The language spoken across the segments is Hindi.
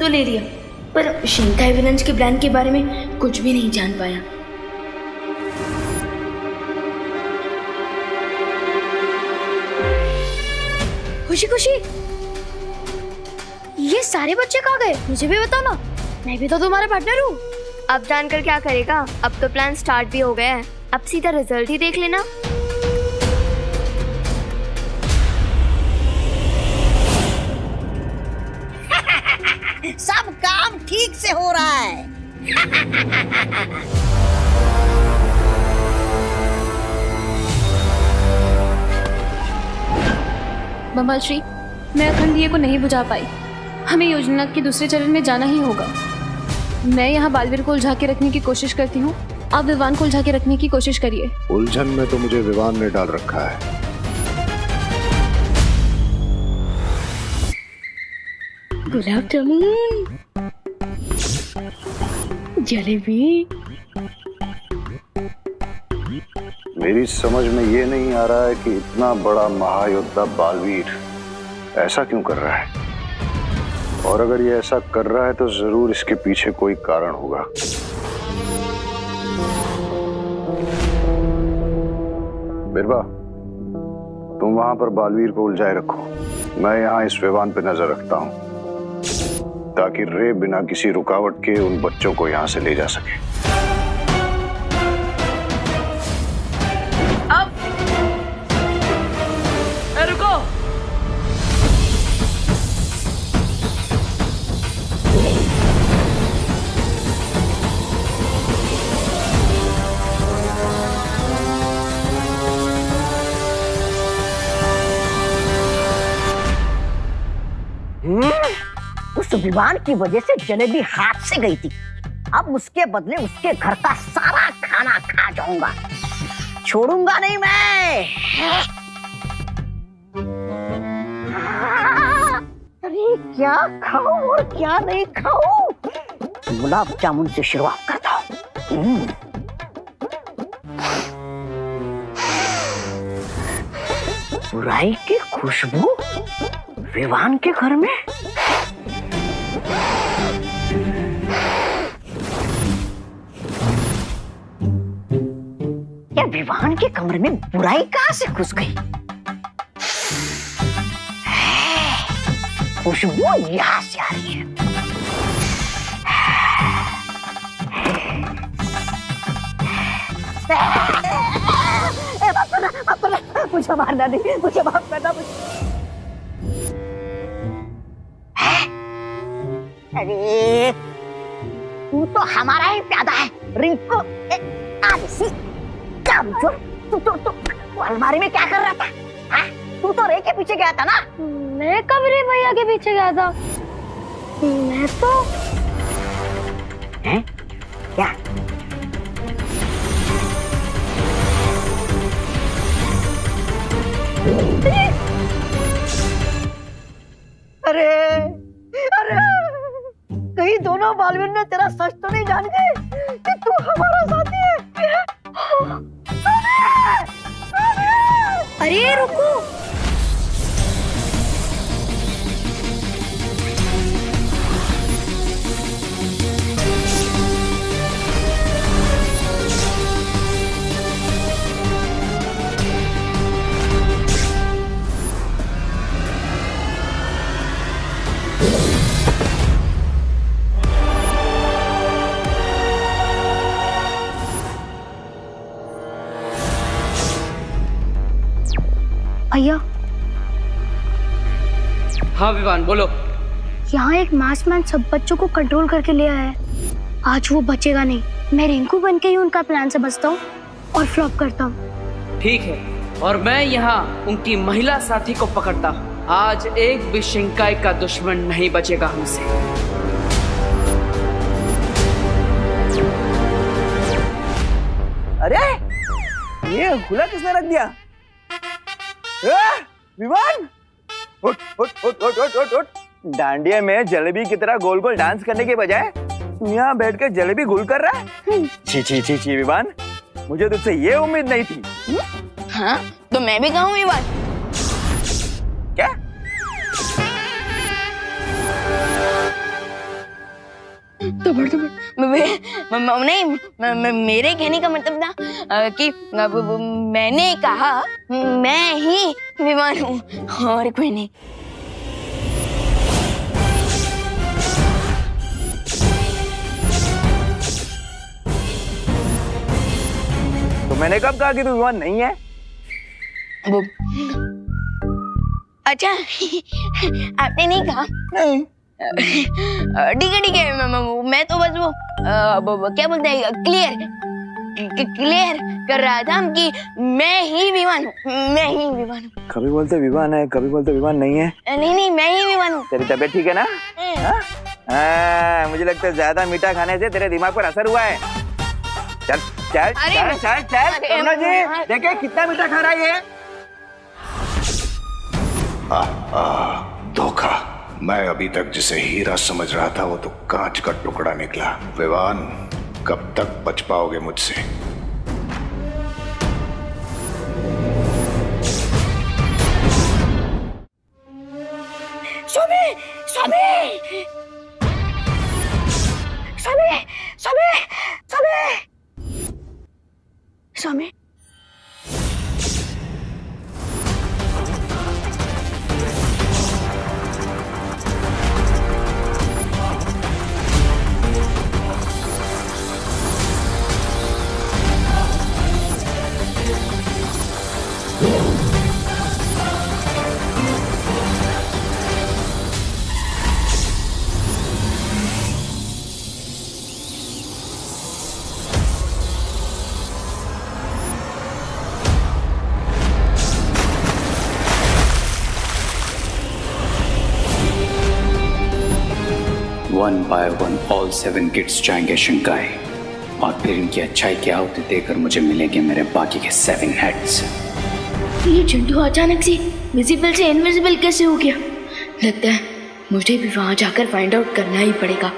तो ले लिया, पर शिंकाई विलन्स के प्लान के बारे में कुछ भी नहीं जान पाया। खुशी खुशी, ये सारे बच्चे कहाँ गए? मुझे भी बताओ ना, मैं भी तो तुम्हारा पार्टनर हूँ। अब जानकर क्या करेगा, अब तो प्लान स्टार्ट भी हो गया है, अब सीधा रिजल्ट ही देख लेना। सब काम ठीक से हो रहा है। बमल श्री, मैं अखंड दिए को नहीं बुझा पाई। हमें योजना के दूसरे चरण में जाना ही होगा। मैं यहाँ बालवीर को उलझा के रखने की कोशिश करती हूँ, आप विवान को उलझा के रखने की कोशिश करिए। उलझन में तो मुझे विवान ने डाल रखा है। गुलाब जामुन, जलेबी। मेरी समझ में ये नहीं आ रहा है कि इतना बड़ा महायोद्धा बालवीर ऐसा क्यों कर रहा है, और अगर ये ऐसा कर रहा है तो जरूर इसके पीछे कोई कारण होगा। बिरबा, तुम वहां पर बालवीर को उलझाए रखो, मैं यहाँ इस विवान पे नजर रखता हूँ, ताकि रे बिना किसी रुकावट के उन बच्चों को यहाँ से ले जा सके। रुको, उस विवान की वजह से जलेबी हाथ से गई थी, अब उसके बदले उसके घर का सारा खाना खा जाऊंगा, छोड़ूंगा नहीं मैं। अरे क्या खाऊं और क्या नहीं खाऊं? गुलाब जामुन से शुरुआत करता हूँ। बुराई की खुशबू विवान के घर में। या विवान के कमरे में बुराई कहां से घुस गई? खुशबू यहां से आ रही है। मुझे मारना नहीं, मुझे माफ करना। अरे तू तो हमारा ही प्यादा है रिंकू। तू अलमारी में क्या कर रहा था? हाँ? तू तो रे के पीछे गया था ना? मैं कब रे भैया के पीछे गया था? मैं तो हैं? क्या? अरे अरे, कहीं दोनों बालवीर ने तेरा सच तो नहीं जान गए कि तू हमारा साथी है? अरे रुको, भैया हाँ विवान बोलो। यहाँ एक मास्कमैन सब बच्चों को कंट्रोल करके ले आया है। आज वो बचेगा नहीं। मैं रिंकू बन के ही उनका प्लान से बचता हूँ और फ्लॉप करता हूँ। ठीक है, और मैं यहाँ उनकी महिला साथी को पकड़ता हूँ। आज एक भी शिंकाई का दुश्मन नहीं बचेगा हमसे। अरे ये हुला किसने रख दिया? विवान, उठ उठ उठ उठ उठ उठ उठ। डांडिया में जलेबी की तरह गोल गोल डांस करने के बजाय तू यहाँ बैठ कर जलेबी गोल कर रहा है? छी छी छी छी विवान, मुझे तुझसे ये उम्मीद नहीं थी। हाँ तो मैं भी कहूँ विवान। क्या? तबड़ तबड़ नहीं मेरे कहने का मतलब था कि मैंने कहा मैं ही विमान हूँ और कोई नहीं। तो मैंने कब कहा कि तू विमान नहीं है? वो अच्छा आपने नहीं कहा? नहीं। ठीक है मैं तो बस वो क्या बोलते हैं क्लियर कर रहा था कि मैं ही विमान हूँ। कभी बोलते विमान है, कभी बोलते विमान नहीं है। नहीं मैं ही विमान हूँ। तेरी तबीयत ठीक है ना? हाँ, मुझे लगता है ज्यादा मीठा खाने से तेरे दिमाग पर असर हुआ है। चल चल चल चल चल करुणा जी, देखे कितना मीठा खा रहा है ये। धोखा। मैं अभी तक जिसे हीरा समझ रहा था वो तो कांच का टुकड़ा निकला। विवान, कब तक बच पाओगे मुझसे? Swami one by one all 7 kids जाएंगे शिंकाई, और फिर इनकी अच्छाई की आहुति देकर मुझे मिलेंगे मेरे बाकी के 7 हेड्स। ये चिंटू अचानक से विजिबल से इनविजिबल कैसे हो गया? लगता है मुझे भी वहां जाकर फाइंड आउट करना ही पड़ेगा।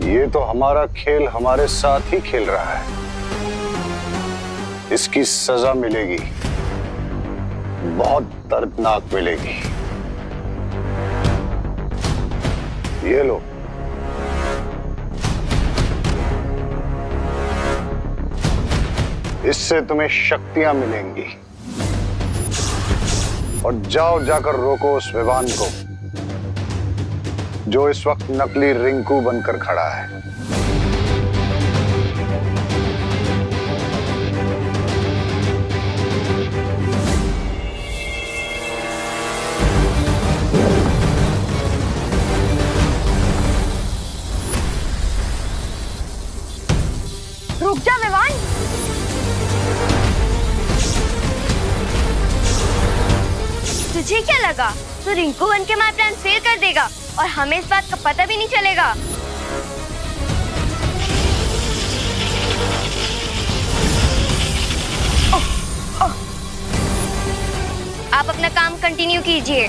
ये तो हमारा खेल हमारे साथ ही खेल रहा है। इसकी सजा मिलेगी, बहुत दर्दनाक मिलेगी। ये लो। इससे तुम्हें शक्तियां मिलेंगी। और जाओ जाकर रोको उस विवान को जो इस वक्त नकली रिंकू बनकर खड़ा है। रुक जा विवान। तुझे क्या लगा तू रिंकू बन के हमारा प्लान फेल कर देगा और हमें इस बात का पता भी नहीं चलेगा? आप अपना काम कंटिन्यू कीजिए।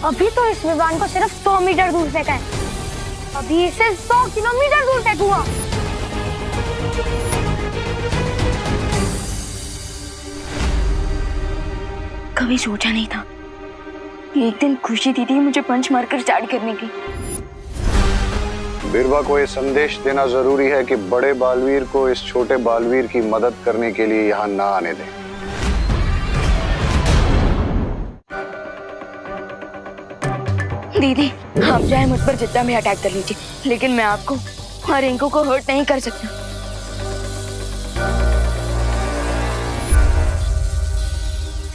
अभी तो इस विमान को सिर्फ 100 मीटर दूर फेंका है, अभी इसे 100 किलोमीटर दूर फेंकूंगा। कभी सोचा नहीं था कि एक दिन खुशी दीदी मुझे पंच मारकर स्टार्ट करने की। बिरवा को यह संदेश देना जरूरी है कि बड़े बालवीर को इस छोटे बालवीर की मदद करने के लिए यहां ना आने दें। दीदी आप चाहे मुझ पर जितना भी अटैक कर लीजिए, लेकिन मैं आपको और रिंकू को हर्ट नहीं कर सकता।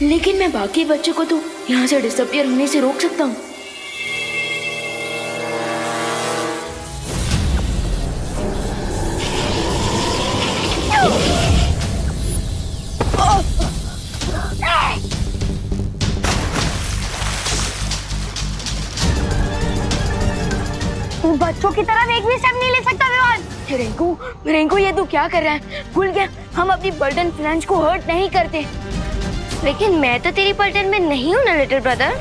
लेकिन मैं बाकी बच्चों को तो यहाँ से डिसअपियर होने से रोक सकता हूँ। बच्चों की तरह एक भी स्टेप नहीं ले सकता विवान। रिंकू ये तू क्या कर रहा है? भूल गया हम अपनी बर्टन फ्रेंड्स को हर्ट नहीं करते। लेकिन मैं तो तेरी पलटन में नहीं हूँ ना लिटिल ब्रदर।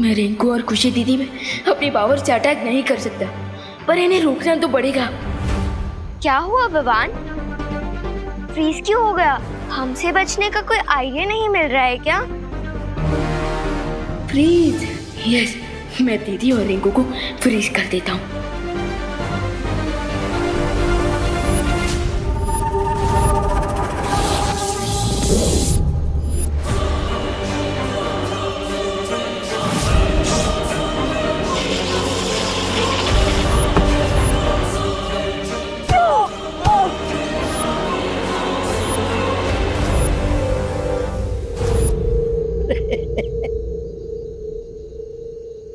मैं रिंकू और खुशी दीदी में अपनी पावर से अटैक नहीं कर सकता, पर इन्हें रोकना तो पड़ेगा। क्या हुआ विवान? फ्रीज क्यों हो गया? हमसे बचने का कोई आइडिया नहीं मिल रहा है क्या? फ्रीज? यस, मैं दीदी और रिंकू को फ्रीज कर देता हूँ।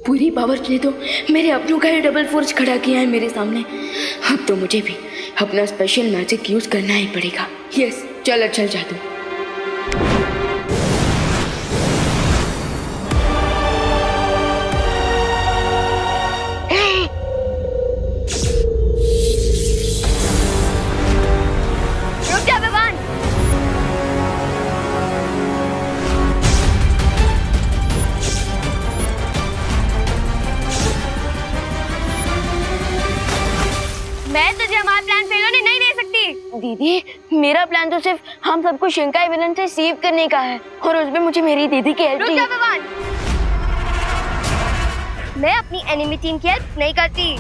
पूरी पावर ने तो मेरे अपनों का ही डबल फोर्स खड़ा किया है मेरे सामने। अब तो मुझे भी अपना स्पेशल मैजिक यूज करना ही पड़ेगा। यस, चल जादू। रुक जा विवान। मैं तुझे हमारा प्लान फेल होने नहीं दे सकती। दीदी, मेरा प्लान तो सिर्फ हम सबको शिंकाई विलन से सेव करने का है, और उसमें मुझे मेरी दीदी की हेल्प रुक जा चाहिए। विवान। मैं अपनी एनिमी टीम की हेल्प नहीं करती।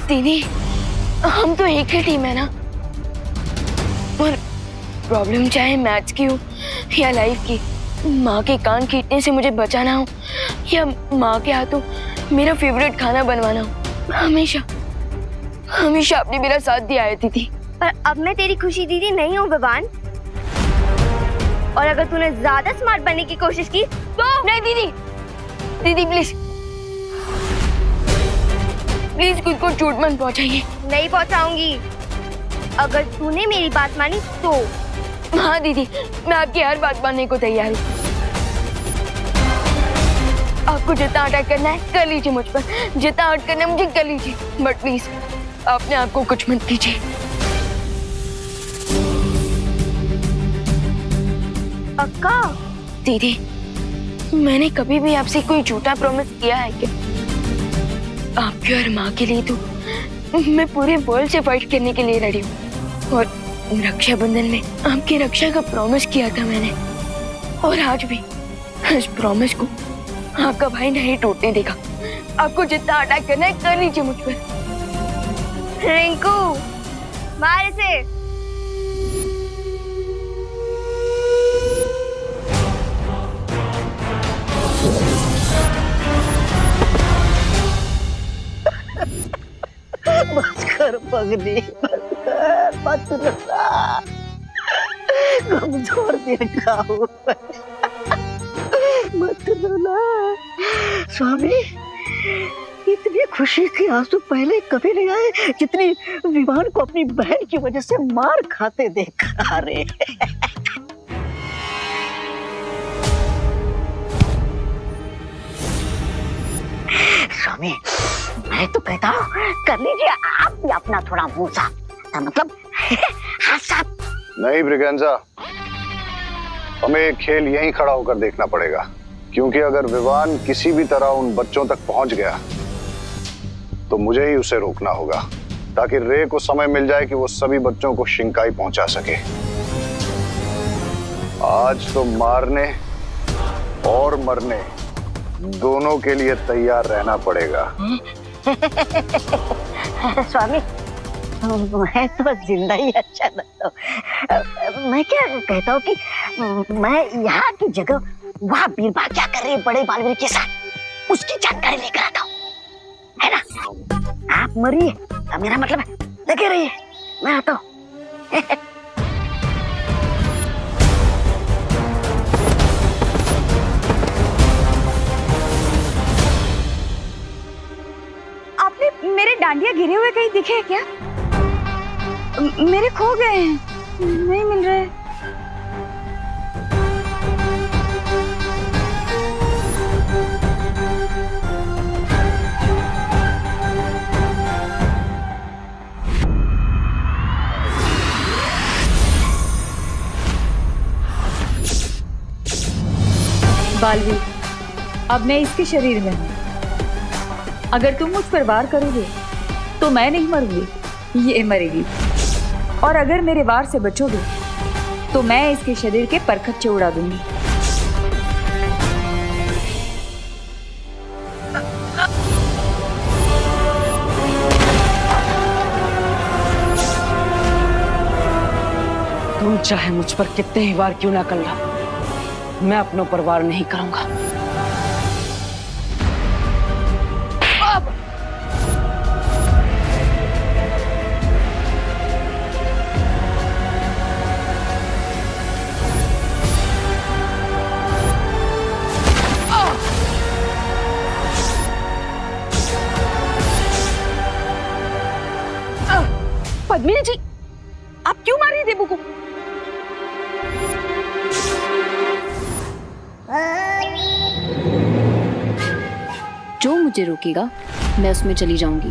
दीदी, हम तो एक ही टीम है ना, और प्रॉब्लम चाहे मैथ्स की हो या लाइफ की, माँ के कान खींचने से मुझे बचाना हो या माँ के हाथों मेरा फेवरेट खाना बनवाना हो, हमेशा हमेशा आपने मेरा साथ दिया है दीदी। पर अब मैं तेरी खुशी दीदी नहीं हूँ विवान, और अगर तूने ज्यादा स्मार्ट बनने की कोशिश की तो नहीं दीदी, दीदी प्लीज प्लीज खुद को चोट मत पहुंचाइए। नहीं पहुंचाऊंगी अगर तूने मेरी बात मानी तो। हाँ दीदी, मैं आपकी हर बात मानने को तैयार हूँ। आपको जितना अटैक करना है कर लीजिए मुझ पर, जितना हर्ट करना है मुझे कर लीजिए, बट प्लीज अपने आप को कुछ मत कीजिए। पक्का? दीदी, मैंने कभी भी आपसे कोई झूठा प्रॉमिस किया है क्या? आपके और माँ के लिए तो मैं पूरे वर्ल्ड से फाइट करने के लिए रेडी हूँ, और रक्षाबंधन में आपकी रक्षा का प्रॉमिस किया था मैंने, और आज भी इस प्रॉमिस को आपका भाई नहीं टूटने देगा। आपको जितना अटैक करना है कर लीजिए मुझ पर। रिंकू, मार इसे। बस कर पगली, मत रोना, कमजोर दिल का हूँ, मत रोना। स्वामी, इतनी खुशी के आंसू पहले कभी नहीं आए जितनी विवान को अपनी बहन की वजह से मार खाते देखा रे। स्वामी, मैं तो कहता हूँ कर लीजिए आप भी अपना थोड़ा मुंह साफ, मतलब हाथ साफ। नहीं ब्रिगेंजा, हमें एक खेल यहीं खड़ा होकर देखना पड़ेगा, क्योंकि अगर विवान किसी भी तरह उन बच्चों तक पहुंच गया तो मुझे ही उसे रोकना होगा, ताकि रे को समय मिल जाए कि वो सभी बच्चों को शिंकाई पहुंचा सके। आज तो मारने और मरने दोनों के लिए तैयार रहना पड़ेगा। स्वामी, मैं तो जिंदा ही अच्छा लगता हूँ। मैं क्या कहता हूँ कि मैं यहाँ की जगह वहाँ बीरबल क्या कर रही है बड़े बालवीर के साथ, उसकी जानकारी लेकर आता हूँ, है ना? आप मरिए, मेरा मतलब है लगे रहिए, मैं आता हूँ। आपने मेरे डांडिया गिरे हुए कहीं दिखे क्या? मेरे खो गए हैं, नहीं मिल रहे। बालवीर, अब मैं इसके शरीर में हूँ। अगर तुम मुझ पर वार करोगे तो मैं नहीं मरूंगी, ये मरेगी। और अगर मेरे वार से बचोगे तो मैं इसके शरीर के परखच्चे उड़ा दूंगी। तुम चाहे मुझ पर कितने ही वार क्यों ना कर लो, मैं अपनों पर वार नहीं करूंगा। पद्मिनी जी, आप क्यों मार रही है देबू को? जो मुझे रोकेगा मैं उसमें चली जाऊंगी।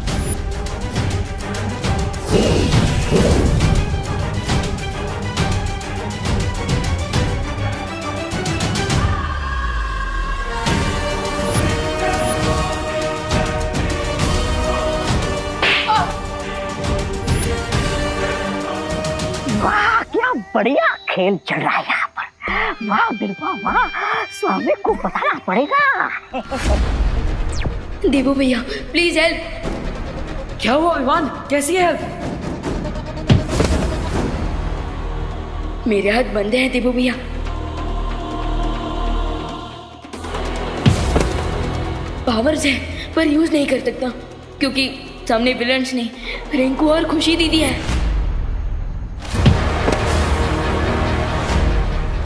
वाह, क्या बढ़िया खेल चल रहा है यहाँ पर। वाह बिरबा वाह, स्वामी को बताना पड़ेगा। देबू भैया प्लीज हेल्प। क्या हुआ विवान, कैसी है हेल्प? मेरे हाथ बंधे हैं देबू भैया। पावर्स है पर यूज नहीं कर सकता क्योंकि सामने विलन्स ने रिंकू और खुशी दीदी है।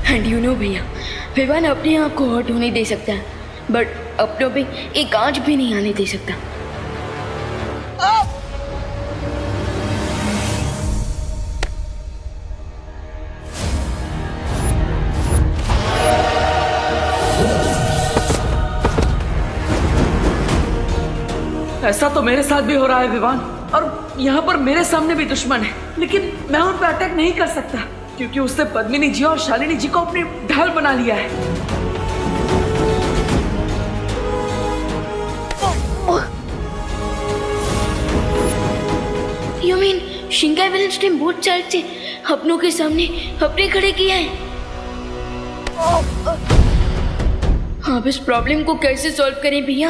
एंड यू नो भैया, विवान अपने आप को हर्ट होने दे सकता है बट अपनों पे एक आंच भी नहीं आने दे सकता। ऐसा तो मेरे साथ भी हो रहा है विवान, और यहाँ पर मेरे सामने भी दुश्मन है, लेकिन मैं उन पर अटैक नहीं कर सकता क्योंकि उसने पद्मिनी जी और शालिनी जी को अपनी ढाल बना लिया है। यू मीन शिंकाई विलन्स ने बोथ साइड से अपनों के सामने अपने खड़े किया है। आप इस प्रॉब्लम को कैसे सॉल्व करें भैया?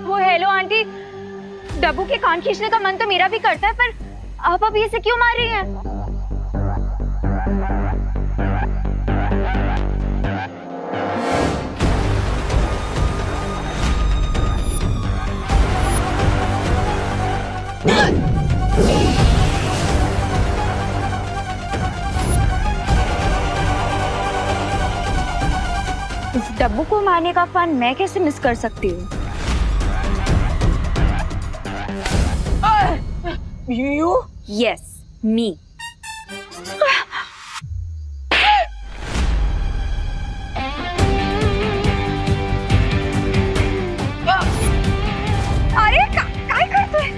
वो हेलो आंटी, डब्बू के कान खींचने का मन तो मेरा भी करता है, पर आप अभी इसे क्यों मार रही हैं? इस डब्बू को मारने का फन मैं कैसे मिस कर सकती हूँ? You? Yes, me. अरे काय करतोय?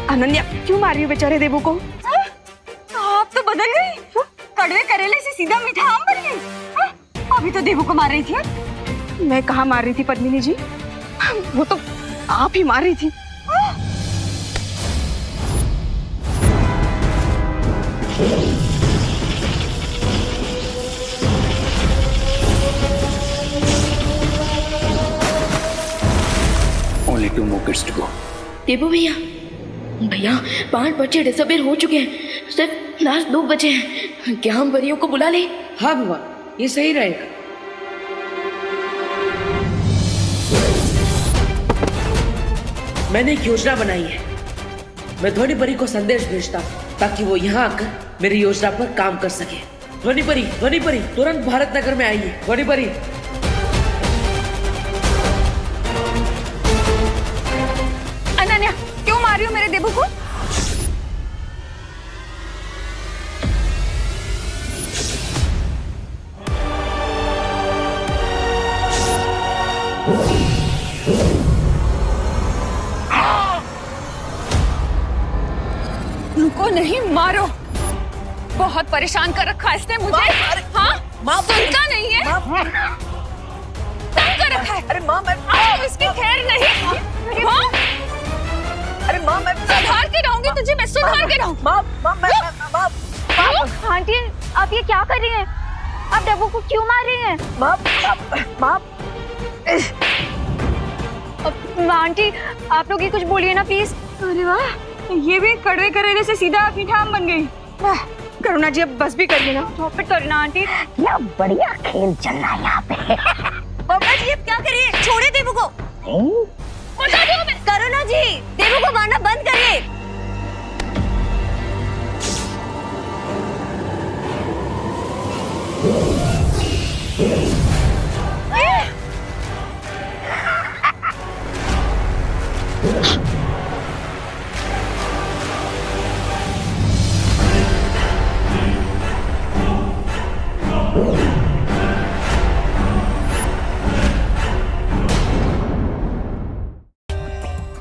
अनन्या क्यों मार रही हो बेचारे देबू को? आप तो बदल गई, कड़वे करेले से सीधा मीठा आम बन गई। अभी तो देबू को मार रही थी। मैं कहाँ मार रही थी पद्मिनी जी, वो तो आप ही मार रही थी। Only 2 more kids to go. देबू भैया, भैया 5 बच्चे डिसअपीयर हो चुके हैं, सिर्फ लास्ट 2 बचे हैं। क्या हम परियों को बुला लें? हाँ विवान, ये सही रहेगा। मैंने एक योजना बनाई है। मैं ध्वनि परी को संदेश भेजता हूँ ताकि वो यहाँ आकर मेरी योजना पर काम कर सके। ध्वनि परी तुरंत भारत नगर में आइए। ध्वनि परी। अनन्या क्यों मार रही हो मेरे देबू को? उनको नहीं मारो, बहुत परेशान कर रखा है इसने मुझे। हाँ, सुनता नहीं है, तंग कर रखा है। अरे माँ, मैं इसकी खैर नहीं। हाँ? अरे माँ, मैं सुधार के रहूंगी तुझे, मैं सुधार के रहूँ। आंटी, आप ये क्या कर रही हैं? आप डब्बू को क्यों मार रही हैं? आंटी, आप लोग ये कुछ बोलिए ना प्लीज। अरे वाह, ये भी कड़वे करेले से सीधा मीठा आम बन गई। करुणा जी, अब बस भी कर लेना। Stop it Karuna aunty. क्या बढ़िया खेल चल रहा है यहाँ पे। बाबा जी, अब क्या करिए? छोड़े देवू को। बता दो मैं। करुणा जी, देवू को मारना बंद करिए।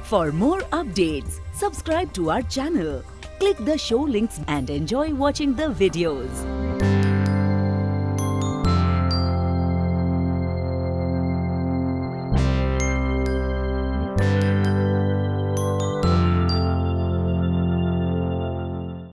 For more updates, subscribe to our channel, click the show links and enjoy watching the videos.